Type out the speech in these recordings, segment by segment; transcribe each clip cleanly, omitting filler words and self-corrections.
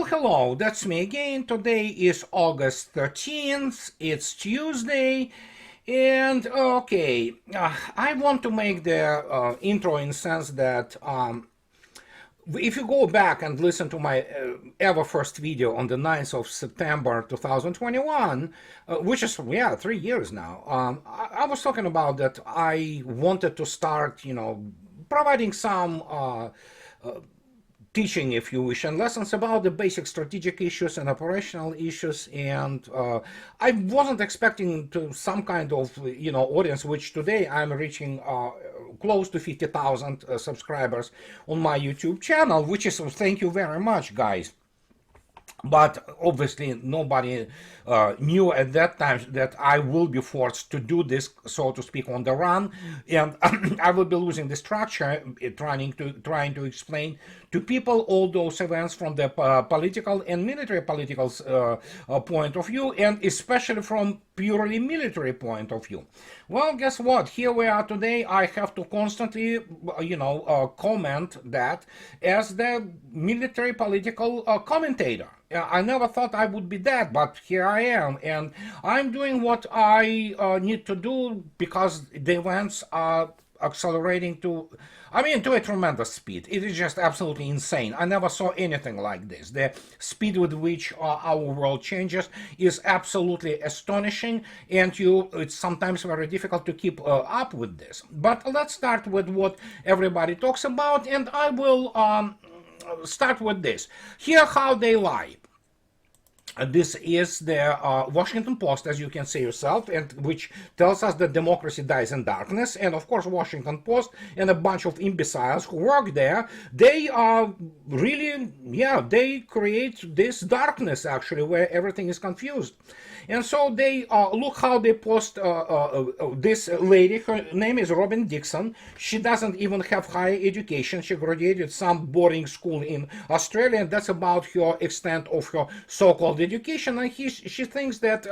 hello, that's me again. Today is August 13th, it's Tuesday, and okay, I want to make the intro in the sense that if you go back and listen to my ever first video on the 9th of September 2021, which is, yeah, 3 years now, I was talking about that I wanted to start, providing some teaching, if you wish, and lessons about the basic strategic issues and operational issues. And I wasn't expecting to some kind of audience, which today I'm reaching close to 50,000 subscribers on my YouTube channel, which is, thank you very much, guys. But obviously nobody knew at that time that I will be forced to do this, so to speak, on the run, and I will be losing the structure, trying to explain to people all those events from the political and military political point of view, and especially from purely military point of view. Well, guess what? Here we are today. I have to constantly, comment that as the military political commentator. I never thought I would be that, but here I am, and I'm doing what I need to do because the events are accelerating to a tremendous speed. It is just absolutely insane. I never saw anything like this. The speed with which our world changes is absolutely astonishing, and it's sometimes very difficult to keep up with this. But let's start with what everybody talks about, and I will start with this. Here how they lie. This is the Washington Post, as you can see yourself, and which tells us that democracy dies in darkness. And of course, Washington Post and a bunch of imbeciles who work there, they are really, they create this darkness, actually, where everything is confused. And so they look how they post this lady. Her name is Robin Dixon. She doesn't even have higher education. She graduated some boarding school in Australia, and that's about her extent of her so-called education. And she thinks that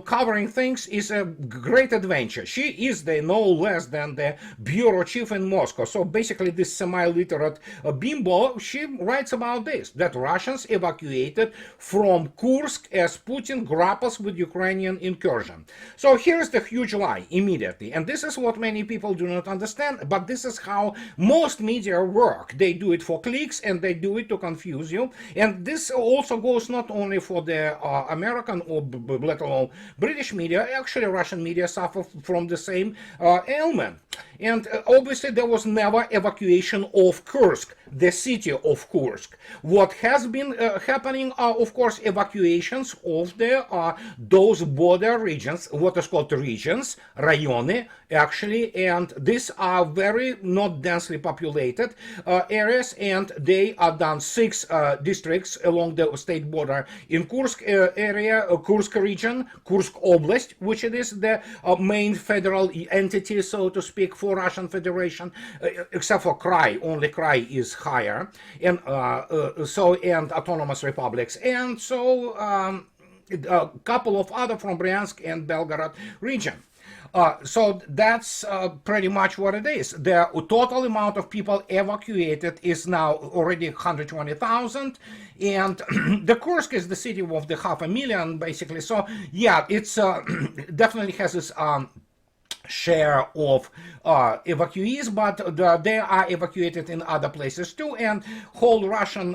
covering things is a great adventure. She is no less than the bureau chief in Moscow. So basically, this semi-literate bimbo, she writes about this, that Russians evacuated from Kursk as Putin grapples with Ukrainian incursion. So here's the huge lie immediately, and this is what many people do not understand, but this is how most media work. They do it for clicks, and they do it to confuse you, and this also goes not only for the American or let alone British media. Actually, Russian media suffer from the same ailment. And obviously there was never evacuation of Kursk, the city of Kursk. What has been happening are, of course, evacuations of those border regions, what is called regions, rayoni, actually, and these are very not densely populated areas, and they are done 6 districts along the state border in Kursk area, Kursk region, Kursk Oblast, which it is the main federal entity, so to speak, for Russian Federation, except for Krai. Only Krai is higher, and and autonomous republics, and so a couple of other from Bryansk and Belgorod region. So that's pretty much what it is. The total amount of people evacuated is now already 120,000, and the Kursk is the city of the 500,000, basically. So yeah, it's definitely has this share of evacuees, but they are evacuated in other places too, and whole Russian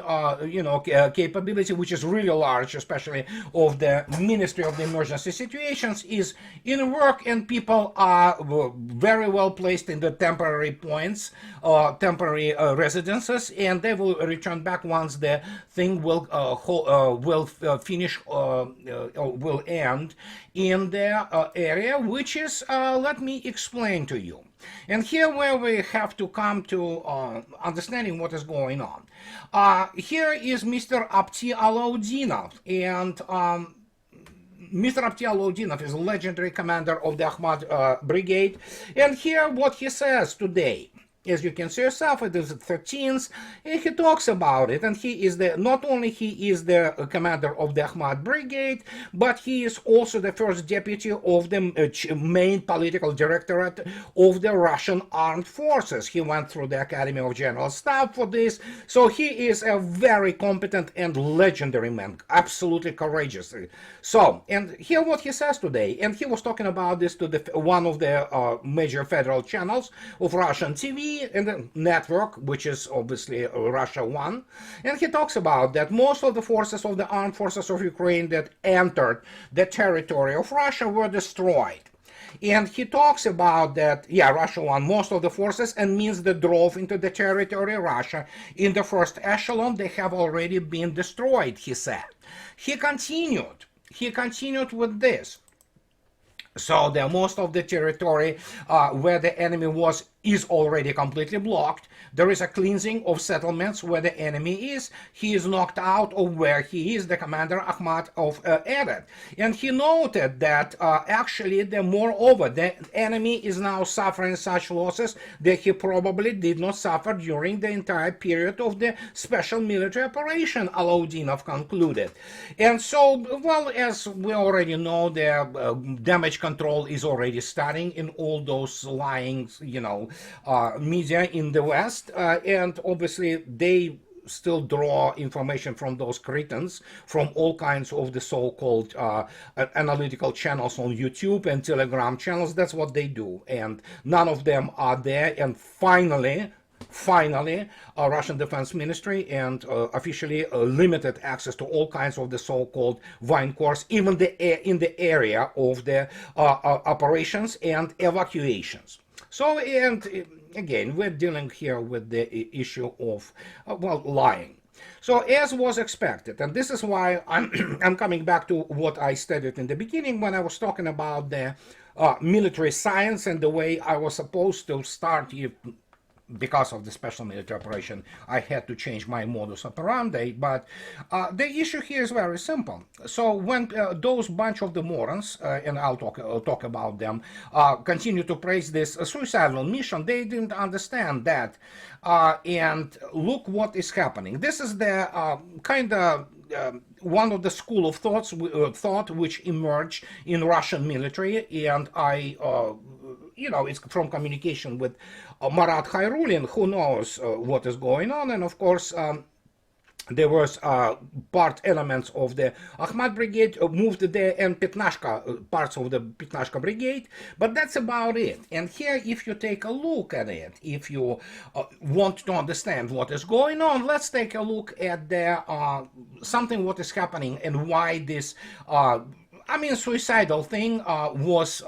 capability, which is really large, especially of the Ministry of the Emergency Situations, is in work, and people are very well placed in the temporary points, temporary residences, and they will return back once the thing will finish, will end in their area, which is let me explain to you. And here where we have to come to understanding what is going on. Here is Mr. Apti Alaudinov, and Mr. Apti Alaudinov is a legendary commander of the Ahmad Brigade, and here what he says today. as you can see yourself, it is the 13th, and he talks about it. And he is not only he is the commander of the Ahmad Brigade, but he is also the first deputy of the main political directorate of the Russian armed forces. He went through the Academy of General Staff for this, so he is a very competent and legendary man, absolutely courageous. So, and here what he says today, and he was talking about this to one of the major federal channels of Russian TV and the network, which is obviously Russia 1, and he talks about that most of the forces of the armed forces of Ukraine that entered the territory of Russia were destroyed. And he talks about that, yeah, Russia won most of the forces, and means that drove into the territory of Russia in the first echelon, they have already been destroyed, he said. He continued with this. So the most of the territory where the enemy was is already completely blocked. There is a cleansing of settlements where the enemy is. He is knocked out of where he is, the commander Ahmad of added. And he noted that actually, moreover, the enemy is now suffering such losses that he probably did not suffer during the entire period of the special military operation, Alaudinov concluded. And so, well, as we already know, the damage control is already starting in all those lying, media in the West, and obviously they still draw information from those cretins from all kinds of the so-called analytical channels on YouTube and Telegram channels. That's what they do, and none of them are there. And finally, Russian Defense Ministry and officially limited access to all kinds of the so-called Wine-Course, even in the area of the operations and evacuations. So, and again, we're dealing here with the issue of, lying. So, as was expected, and this is why I'm coming back to what I stated in the beginning when I was talking about the military science and the way I was supposed to start. Because of the special military operation, I had to change my modus operandi, but the issue here is very simple. So when those bunch of the morons, and I'll talk about them, continue to praise this suicidal mission, they didn't understand that. And look what is happening. This is the kind of one of the school of thought which emerged in Russian military, and it's from communication with Marat Khairulin, who knows what is going on, and of course there was part elements of the Ahmad Brigade moved there, and Petnashka, parts of the Petnashka Brigade, but that's about it. And here, if you take a look at it, if you want to understand what is going on, let's take a look at the something what is happening and why this suicidal thing was,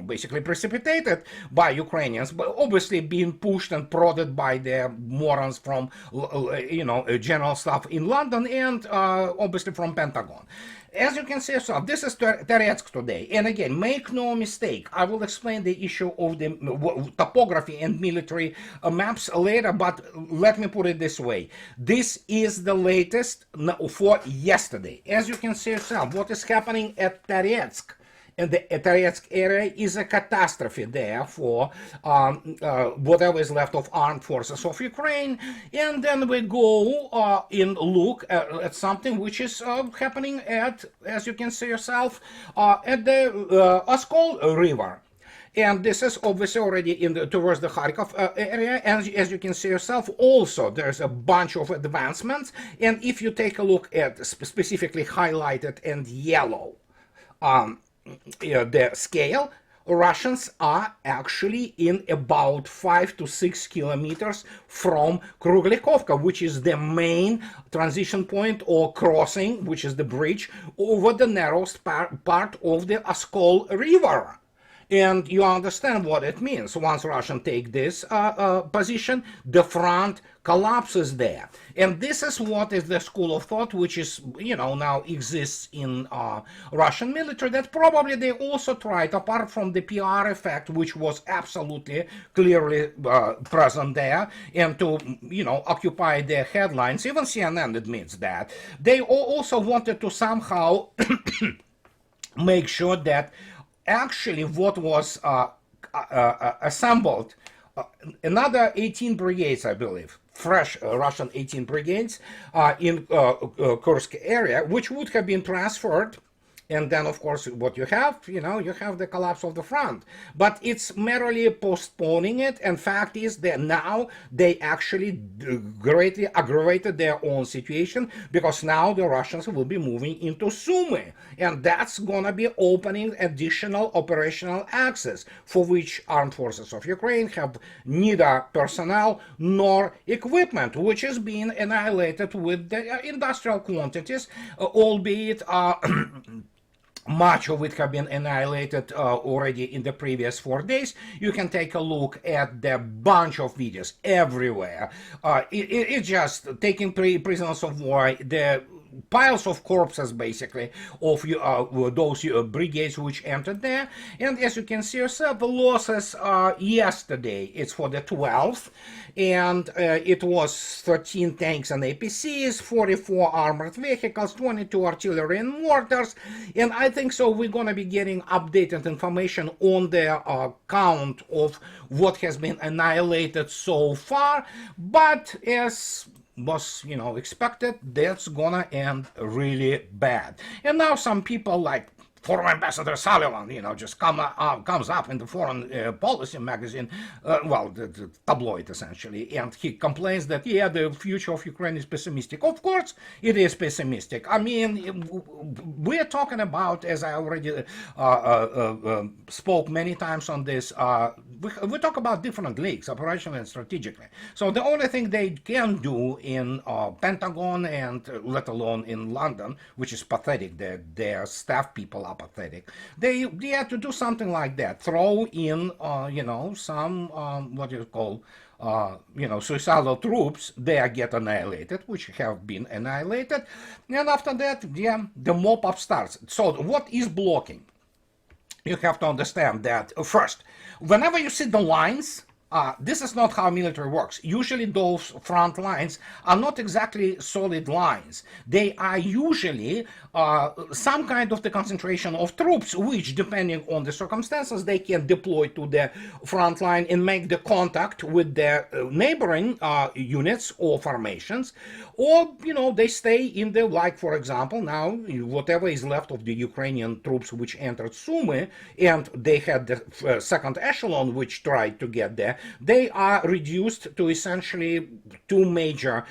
basically precipitated by Ukrainians, but obviously being pushed and prodded by the morons from, general staff in London and obviously from Pentagon. As you can see yourself, this is Terezk today. And again, make no mistake, I will explain the issue of the topography and military maps later, but let me put it this way. This is the latest for yesterday. As you can see yourself, what is happening at Terezk and the Terezk area is a catastrophe there for whatever is left of armed forces of Ukraine. And then we go and look at something which is happening at, as you can see yourself, at the Oskol River. And this is obviously already towards the Kharkov area. And as you can see yourself, also there's a bunch of advancements. And if you take a look at specifically highlighted and yellow, the scale, Russians are actually in about 5 to 6 kilometers from Kruglekovka, which is the main transition point or crossing, which is the bridge over the narrowest part of the Oskol River. And you understand what it means. Once Russians take this position, the front collapses there. And this is what is the school of thought which is, now exists in Russian military, that probably they also tried, apart from the PR effect, which was absolutely clearly present there, and to, occupy the headlines. Even CNN admits that. They also wanted to somehow make sure that actually what was assembled another 18 brigades, I believe, fresh Russian 18 brigades in Kursk area, which would have been transferred. And then, of course, what you have, you have the collapse of the front. But it's merely postponing it. And fact is that now they actually greatly aggravated their own situation, because now the Russians will be moving into Sumy. And that's going to be opening additional operational access, for which armed forces of Ukraine have neither personnel nor equipment, which is being annihilated with the industrial quantities, albeit much of it have been annihilated already in the previous 4 days. You can take a look at the bunch of videos everywhere. It's just taking prisoners of war, the piles of corpses, basically, of those brigades which entered there. And as you can see yourself, the losses yesterday, it's for the 12th, and it was 13 tanks and APCs, 44 armored vehicles, 22 artillery and mortars. And I think so we're going to be getting updated information on the count of what has been annihilated so far. But as was expected, that's gonna end really bad. And now some people like former Ambassador Sullivan, just comes up in the Foreign Policy magazine, the tabloid essentially, and he complains that, yeah, the future of Ukraine is pessimistic. Of course, it is pessimistic. I mean, we're talking about, as I already spoke many times on this, we talk about different leagues, operationally and strategically. So the only thing they can do in Pentagon and let alone in London, which is pathetic, that their staff people are pathetic, they have to do something like that. Throw in, some, what you call, suicidal troops. They get annihilated, which have been annihilated. And after that, yeah, the mop-up starts. So what is blocking? You have to understand that, first, whenever you see the lines, this is not how military works. Usually those front lines are not exactly solid lines. They are usually some kind of the concentration of troops, which, depending on the circumstances, they can deploy to the front line and make the contact with the neighboring units or formations. Or, they stay in the, like, for example, now, whatever is left of the Ukrainian troops which entered Sumy, and they had the second echelon which tried to get there, they are reduced to essentially two major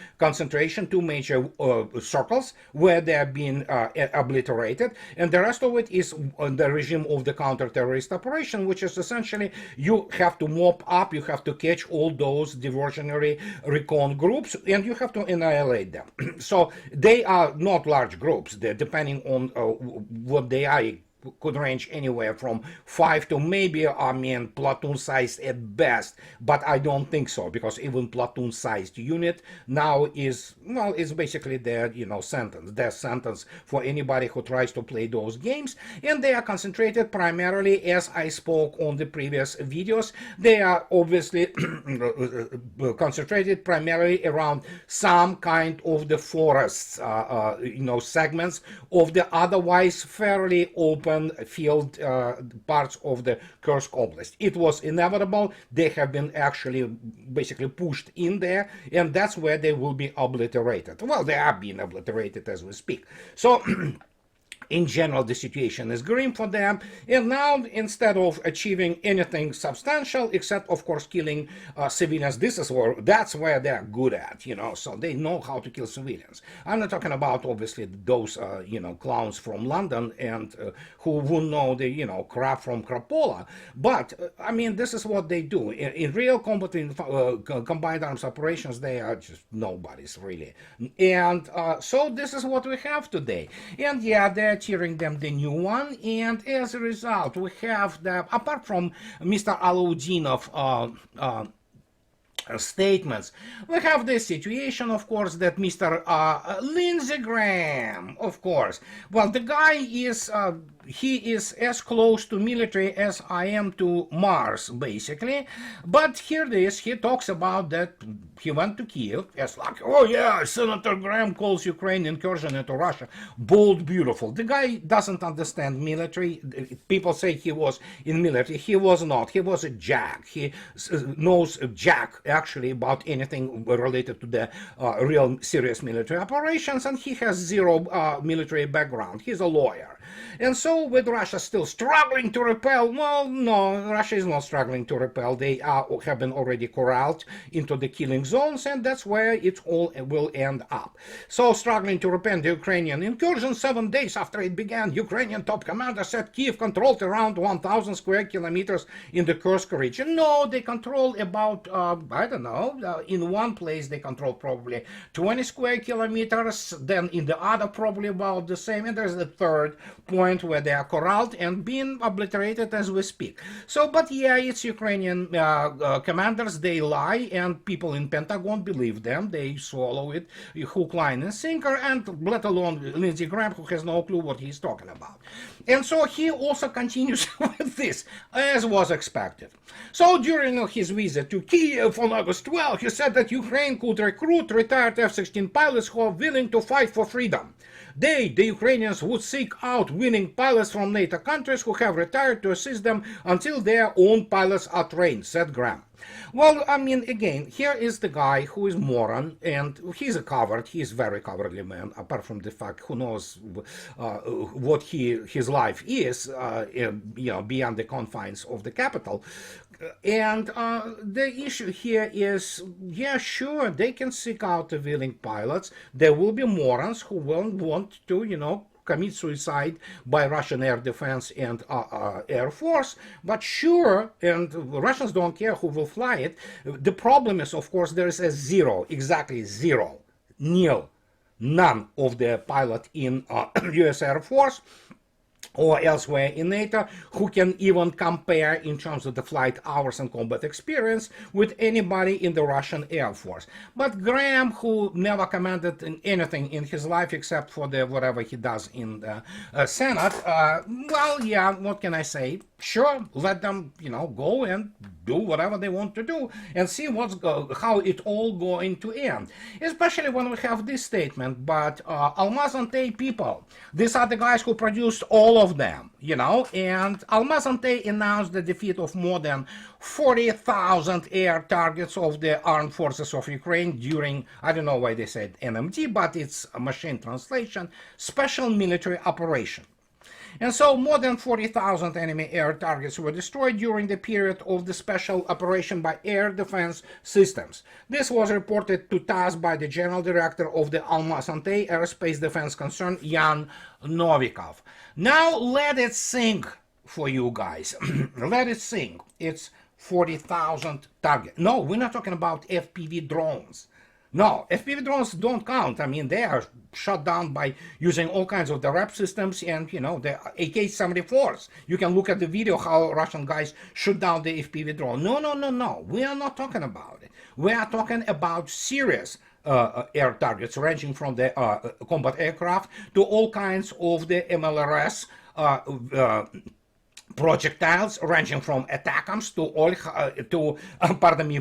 circles where they are being obliterated, and the rest of it is the regime of the counter-terrorist operation, which is essentially you have to mop up, you have to catch all those diversionary recon groups, and you have to annihilate them. So they are not large groups. They're, depending on what they are, could range anywhere from 5 to maybe, platoon sized at best, but I don't think so, because even platoon sized unit now is, it's basically their, sentence for anybody who tries to play those games. And they are concentrated primarily, as I spoke on the previous videos, they are obviously concentrated primarily around some kind of the forests, segments of the otherwise fairly open field parts of the Kursk Oblast. It was inevitable. They have been actually basically pushed in there, and that's where they will be obliterated. Well, they are being obliterated as we speak. So in general, the situation is grim for them, and now, instead of achieving anything substantial, except of course killing civilians, that's where they're good at, so they know how to kill civilians. I'm not talking about obviously those clowns from London and who know the crap from crapola, but this is what they do in real combat, in combined arms operations. They are just nobodies really, and so this is what we have today. And yeah, they're tearing them the new one, and as a result we have apart from Mr. Alaudinov statements, we have this situation, of course, that Mr. Lindsey Graham, of course, well, the guy is he is as close to military as I am to Mars, basically. But here it is, he talks about that he went to Kyiv as like, oh yeah, Senator Graham calls Ukraine incursion into Russia bold, beautiful. The guy doesn't understand military. People say he was in military. He was not. He was a jack. He knows a jack actually about anything related to the real serious military operations, and he has zero military background. He's a lawyer. And so with Russia still struggling to repel, well, no, Russia is not struggling to repel. They have been already corralled into the killing zones, and that's where it all will end up. So struggling to repel the Ukrainian incursion 7 days after it began, Ukrainian top commander said Kyiv controlled around 1,000 square kilometers in the Kursk region. No, they control about, I don't know, in one place they control probably 20 square kilometers, then in the other probably about the same, and there's the third point where they are corralled and being obliterated as we speak. So, but yeah, it's Ukrainian commanders, they lie, and people in Pentagon believe them. They swallow it hook, line, and sinker, and let alone Lindsey Graham, who has no clue what he's talking about. And so he also continues with this, as was expected. So during his visit to Kyiv on August 12, he said that Ukraine could recruit retired F-16 pilots who are willing to fight for freedom. They, the Ukrainians, would seek out willing pilots from NATO countries who have retired to assist them until their own pilots are trained, said Graham. Well, I mean, again, here is the guy who is moron, and he's a coward. He's a very cowardly man, apart from the fact who knows what his life is, beyond the confines of the capital. And the issue here is, yeah, sure, they can seek out the willing pilots. There will be morons who will want to, commit suicide by Russian air defense and air force, but sure, and Russians don't care who will fly it. The problem is, of course, there is a zero, exactly zero, nil, none of the pilot in US Air Force or elsewhere in NATO who can even compare in terms of the flight hours and combat experience with anybody in the Russian Air Force. But Graham, who never commanded in anything in his life except for the whatever he does in the Senate, well, yeah, what can I say? Sure, let them, go and do whatever they want to do and see how it all going to end. Especially when we have this statement, but Almaz-Antey people, these are the guys who produced all of them, and Almaz-Antey announced the defeat of more than 40,000 air targets of the armed forces of Ukraine during, I don't know why they said NMT, but it's a machine translation, special military operation. And so more than 40,000 enemy air targets were destroyed during the period of the special operation by air defense systems. This was reported to TASS by the general director of the Almaz-Antey Aerospace Defense Concern, Yan Novikov. Now let it sink for you guys. Let it sink. It's 40,000 targets. No, we're not talking about FPV drones. No, FPV drones don't count. I mean, they are shot down by using all kinds of the REP systems and, the AK-74s. You can look at the video how Russian guys shoot down the FPV drone. No. We are not talking about it. We are talking about serious air targets ranging from the combat aircraft to all kinds of the MLRS projectiles ranging from ATACMS to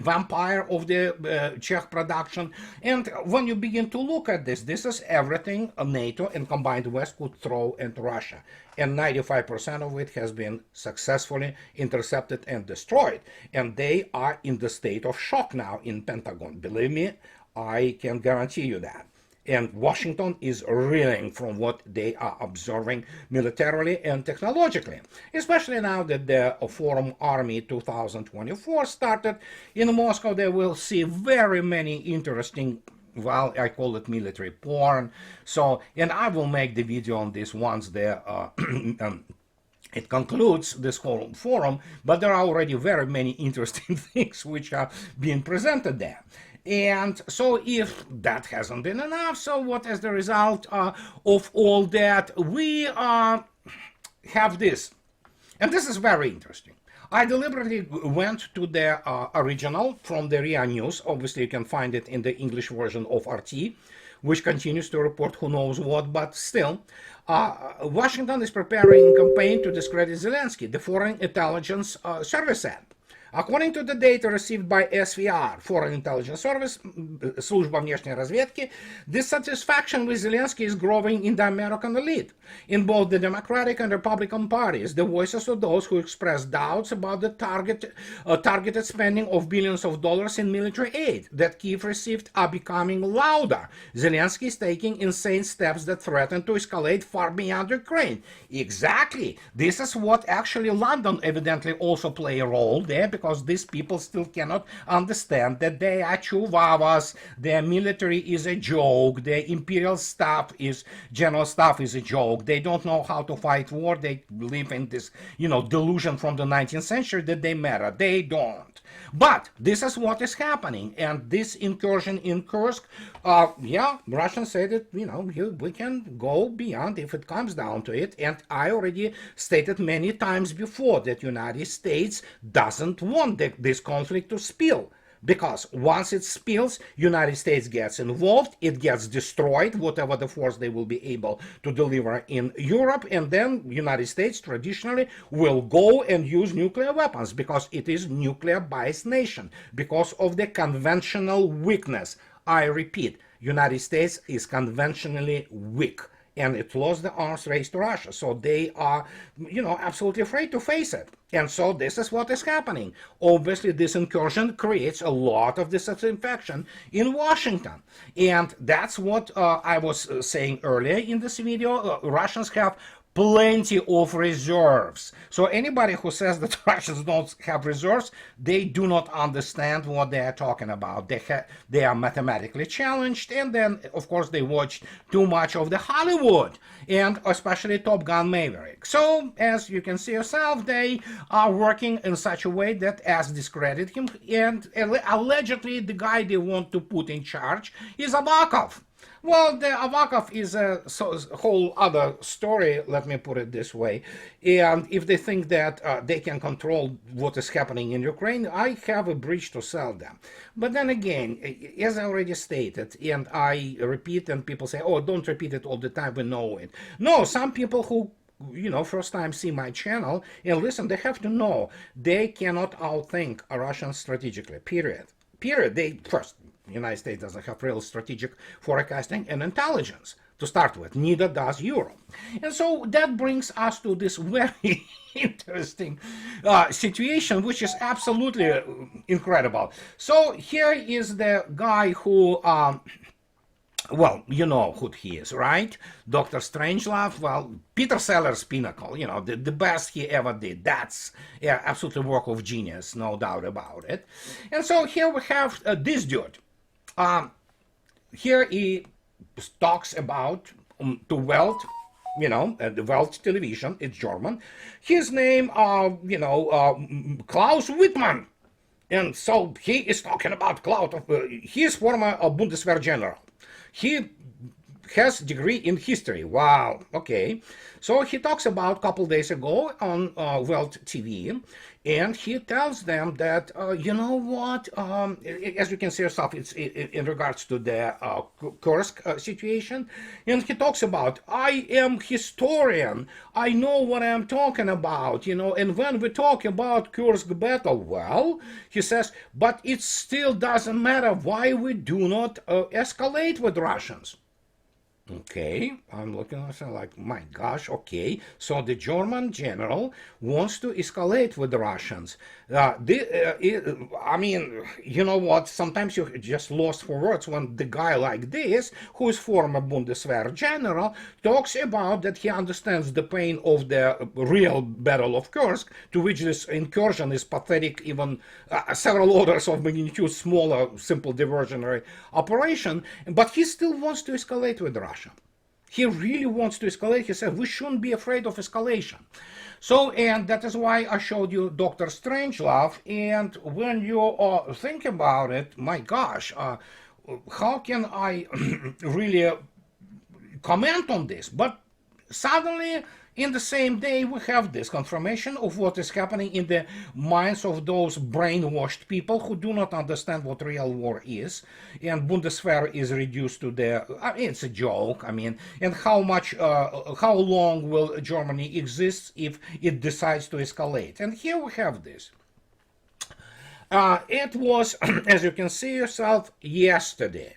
Vampire of the Czech production. And when you begin to look at this is everything NATO and combined West could throw into Russia. And 95% of it has been successfully intercepted and destroyed. And they are in the state of shock now in Pentagon. Believe me, I can guarantee you that. And Washington is reeling from what they are observing militarily and technologically, especially now that the Forum Army 2024 started in Moscow. They will see very many interesting, well, I call it military porn. So, and I will make the video on this once the it concludes this whole forum, but there are already very many interesting things which are being presented there. And so if that hasn't been enough, so what is the result of all that? We have this. And this is very interesting. I deliberately went to the original from the RIA News. Obviously, you can find it in the English version of RT, which continues to report who knows what, but still. Washington is preparing a campaign to discredit Zelensky, the Foreign Intelligence Service said. According to the data received by SVR, Foreign Intelligence Service, служба внешней разведки, dissatisfaction with Zelensky is growing in the American elite. In both the Democratic and Republican parties, the voices of those who express doubts about the targeted spending of billions of dollars in military aid that Kyiv received are becoming louder. Zelensky is taking insane steps that threaten to escalate far beyond Ukraine. Exactly. This is what actually London evidently also play a role there, because these people still cannot understand that they are chuvavas, their military is a joke, their imperial staff is, general staff is a joke. They don't know how to fight war. They live in this, delusion from the 19th century that they matter. They don't. But this is what is happening. And this incursion in Kursk, Russians say that, we can go beyond if it comes down to it. And I already stated many times before that United States doesn't want this conflict to spill. Because once it spills, United States gets involved, it gets destroyed, whatever the force they will be able to deliver in Europe, and then United States traditionally will go and use nuclear weapons because it is nuclear-biased nation, because of the conventional weakness. I repeat, United States is conventionally weak. And it lost the arms race to Russia. So they are, absolutely afraid to face it. And so this is what is happening. Obviously, this incursion creates a lot of disaffection in Washington. And that's what I was saying earlier in this video. Russians have plenty of reserves. So anybody who says that Russians don't have reserves, they do not understand what they are talking about. They are mathematically challenged, and then, of course, they watched too much of the Hollywood, and especially Top Gun Maverick. So, as you can see yourself, they are working in such a way that as discredit him, and allegedly the guy they want to put in charge is Avakov. Well, the Avakov is a whole other story, let me put it this way. And if they think that they can control what is happening in Ukraine, I have a bridge to sell them. But then again, as I already stated, and I repeat, and people say, oh, don't repeat it all the time, we know it. No, some people who first time see my channel and listen, they have to know they cannot outthink a Russian strategically, period. They first, the United States doesn't have real strategic forecasting and intelligence to start with, neither does Europe. And so that brings us to this very interesting situation, which is absolutely incredible. So here is the guy who well, you know who he is, right? Dr. Strangelove, well, Peter Sellers' pinnacle, the best he ever did. That's absolutely work of genius, no doubt about it. And so here we have this dude. Here he talks about the Welt, the Welt television, it's German. His name, Klaus Wittmann. And so he is talking about Klaus. He is former Bundeswehr general. He has a degree in history. Wow, okay. So he talks about a couple days ago on Welt TV, and he tells them that, you know what, as you can see yourself, it's in regards to the Kursk situation, and he talks about, I am historian, I know what I'm talking about, and when we talk about Kursk battle, well, he says, but it still doesn't matter why we do not escalate with Russians. Okay, I'm looking at it like, my gosh, okay. So the German general wants to escalate with the Russians. I mean, you know what? Sometimes you're just lost for words when the guy like this, who is former Bundeswehr general, talks about that he understands the pain of the real Battle of Kursk, to which this incursion is pathetic, even several orders of magnitude smaller, simple diversionary operation, but he still wants to escalate with Russia. He really wants to escalate. He said, we shouldn't be afraid of escalation. So, and that is why I showed you Dr. Strangelove. And when you think about it, my gosh, how can I really comment on this? But suddenly In the same day, we have this confirmation of what is happening in the minds of those brainwashed people who do not understand what real war is, and Bundeswehr is reduced to the. I mean, it's a joke. I mean, and how long will Germany exist if it decides to escalate? And here we have this. It was, as you can see yourself, yesterday.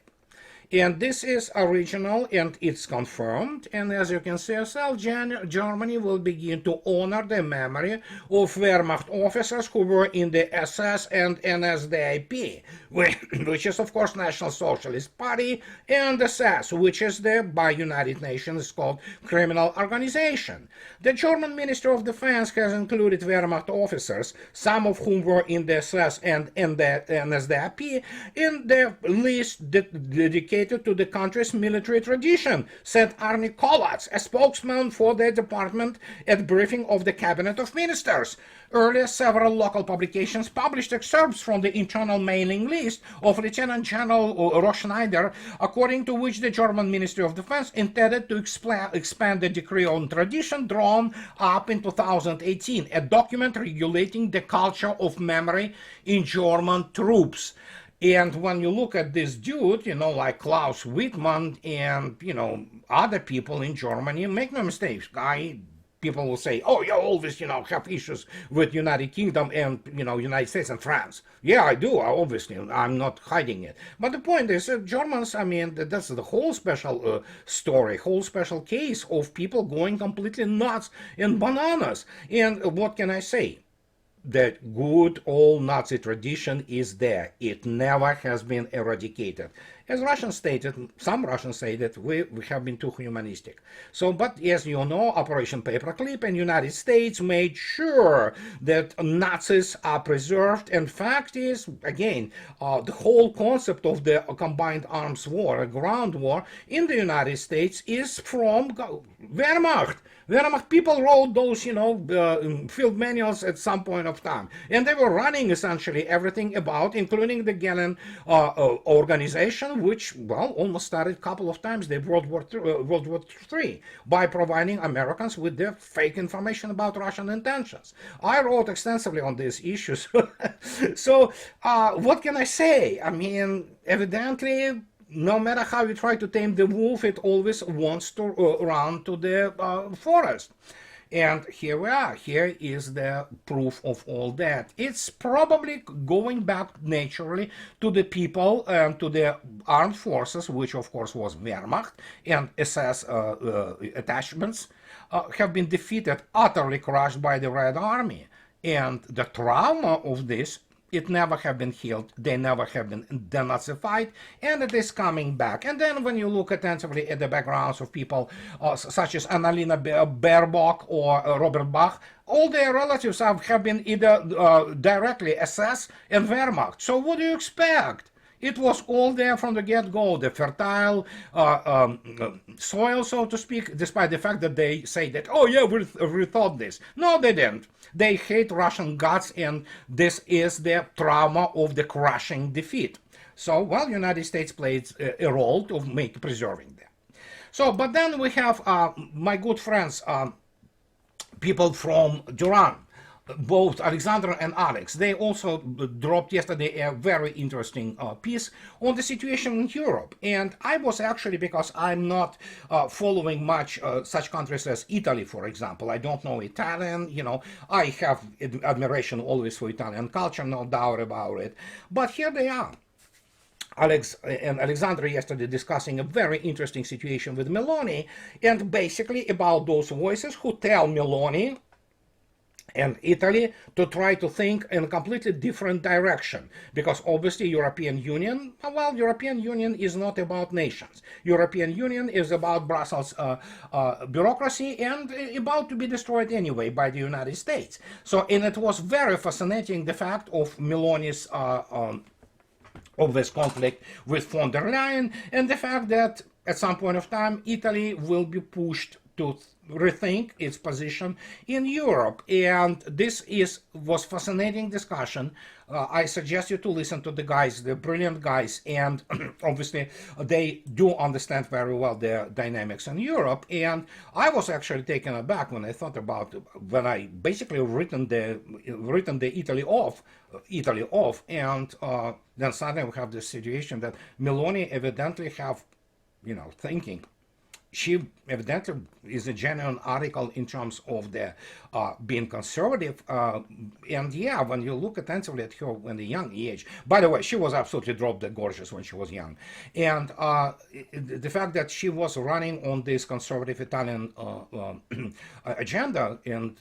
And this is original and it's confirmed. And as you can see yourself, Germany will begin to honor the memory of Wehrmacht officers who were in the SS and NSDAP, which is, of course, National Socialist Party, and SS, which is by United Nations called criminal organization. The German Ministry of Defense has included Wehrmacht officers, some of whom were in the SS and the NSDAP, in the list dedicated to the country's military tradition, said Arne Kolatz, a spokesman for the department at briefing of the Cabinet of Ministers. Earlier, several local publications published excerpts from the internal mailing list of Lieutenant General Roschneider, according to which the German Ministry of Defense intended to expand the decree on tradition drawn up in 2018, a document regulating the culture of memory in German troops. And when you look at this dude, like Klaus Wittmann and, other people in Germany, make no mistakes, people will say, oh, you always, have issues with United Kingdom and, United States and France. Yeah, I do, obviously. I'm not hiding it. But the point is, Germans, I mean, that's the whole special story, whole special case of people going completely nuts and bananas. And what can I say? That good old Nazi tradition is there. It never has been eradicated. As Russians stated, some Russians say that we have been too humanistic. So, but as you know, Operation Paperclip and United States made sure that Nazis are preserved. And fact is, again, the whole concept of the combined arms war, a ground war in the United States is from Wehrmacht. Wehrmacht people wrote those, field manuals at some point of time. And they were running essentially everything about, including the Gehlen organization, which, almost started a couple of times, World War III, by providing Americans with their fake information about Russian intentions. I wrote extensively on these issues. So, what can I say? I mean, evidently, no matter how you try to tame the wolf, it always wants to run to the forest. And here we are. Here is the proof of all that. It's probably going back naturally to the people and to the armed forces, which of course was Wehrmacht and SS attachments, have been defeated, utterly crushed by the Red Army. And the trauma of this, it never have been healed, they never have been denazified, and it is coming back. And then when you look attentively at the backgrounds of people such as Annalena Baerbock or Robert Bach, all their relatives have been either directly SS and Wehrmacht. So what do you expect? It was all there from the get-go, the fertile soil, so to speak, despite the fact that they say that, oh yeah, we thought this. No, they didn't. They hate Russian guts, and this is the trauma of the crushing defeat. So, United States played a role to preserving that. So, but then we have my good friends, people from Duran, both Alexander and Alex. They also dropped yesterday a very interesting piece on the situation in Europe. And I was actually, because I'm not following much such countries as Italy, for example. I don't know Italian, I have admiration always for Italian culture, no doubt about it. But here they are. Alex and Alexander yesterday discussing a very interesting situation with Meloni, and basically about those voices who tell Meloni and Italy to try to think in a completely different direction, because obviously European Union is not about nations. European Union is about Brussels bureaucracy and about to be destroyed anyway by the United States. So, and it was very fascinating, the fact of Meloni's of this conflict with von der Leyen, and the fact that at some point of time Italy will be pushed to rethink its position in Europe. And this was fascinating discussion. I suggest you to listen to the guys, the brilliant guys, and obviously they do understand very well the dynamics in Europe. And I was actually taken aback when I thought about, when I basically written the Italy off, and then suddenly we have this situation that Meloni evidently have, thinking. She evidently is a genuine article in terms of the being conservative. And yeah, when you look attentively at her when the young age, by the way, she was absolutely drop dead gorgeous when she was young. And the fact that she was running on this conservative Italian agenda, and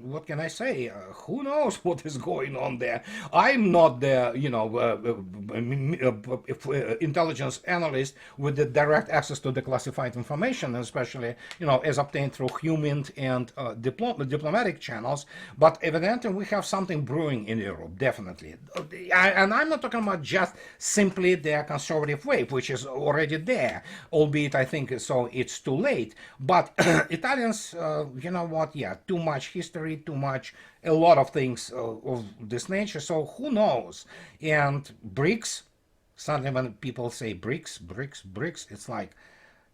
what can I say? Who knows what is going on there? I'm not the intelligence analyst with the direct access to the classified information, especially as obtained through human and diplomatic channels. But evidently we have something brewing in Europe, definitely. And I'm not talking about just simply the conservative wave, which is already there, albeit I think so it's too late. But Italians, you know what? Yeah, too much history, a lot of things of this nature. So who knows? And BRICS. Suddenly, when people say BRICS, it's like,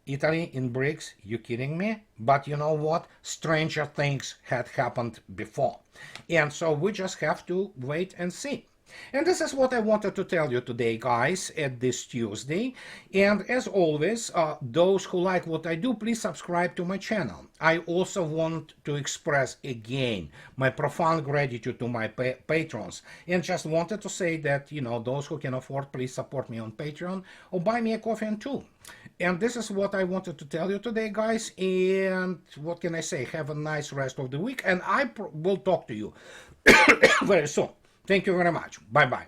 Italy in BRICS, you kidding me? But you know what? Stranger things had happened before. And so we just have to wait and see. And this is what I wanted to tell you today, guys, at this Tuesday. And as always, those who like what I do, please subscribe to my channel. I also want to express again my profound gratitude to my patrons. And just wanted to say that, those who can afford, please support me on Patreon or buy me a coffee and two. And this is what I wanted to tell you today, guys. And what can I say? Have a nice rest of the week. And I will talk to you very soon. Thank you very much. Bye-bye.